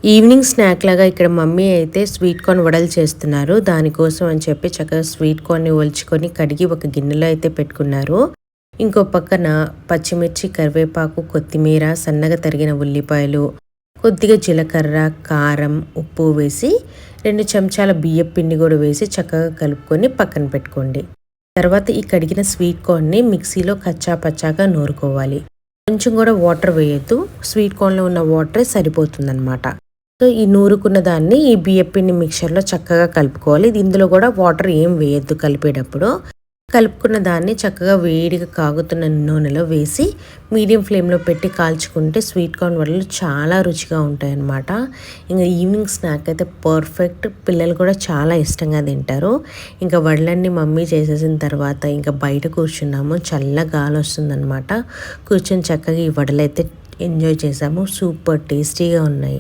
Evening snack లాగా ఇక్కడ mummy అయితే స్వీట్ కార్న్ వడలు చేస్తున్నారు. దానికోసం అని చెప్పి చక్కగా స్వీట్ కార్న్ని ఒలుచుకొని కడిగి ఒక గిన్నెలో అయితే పెట్టుకున్నారు. ఇంకో పక్కన పచ్చిమిర్చి, కరివేపాకు, కొత్తిమీర, సన్నగా తరిగిన ఉల్లిపాయలు, కొద్దిగా జీలకర్ర, కారం, ఉప్పు వేసి 2 చెంచాల బియ్యం పిండి కూడా వేసి చక్కగా కలుపుకొని పక్కన పెట్టుకోండి. తర్వాత ఈ కడిగిన స్వీట్ కార్న్ని మిక్సీలో కచ్చా పచ్చాగా నూరుకోవాలి. కొంచెం కూడా వాటర్ వేయొద్దు. స్వీట్ కార్న్లో ఉన్న వాటరే సరిపోతుందన్నమాట. సో ఈ నూరుకున్న దాన్ని ఈ బియ్యపిండి మిక్చర్లో చక్కగా కలుపుకోవాలి. ఇందులో కూడా వాటర్ ఏం వేయొద్దు కలిపేటప్పుడు. కలుపుకున్న దాన్ని చక్కగా వేడిగా కాగుతున్న నూనెలో వేసి మీడియం ఫ్లేమ్లో పెట్టి కాల్చుకుంటే స్వీట్ కార్న్ వడలు చాలా రుచిగా ఉంటాయి అన్నమాట. ఇంకా ఈవినింగ్ స్నాక్ అయితే పర్ఫెక్ట్. పిల్లలు కూడా చాలా ఇష్టంగా తింటారు. ఇంకా వడలన్నీ మమ్మీ చేసేసిన తర్వాత ఇంకా బయట కూర్చున్నాము. చల్ల గాలి వస్తుందన్నమాట. కూర్చొని చక్కగా ఈ వడలు అయితే ఎంజాయ్ చేసాము. సూపర్ టేస్టీగా ఉన్నాయి.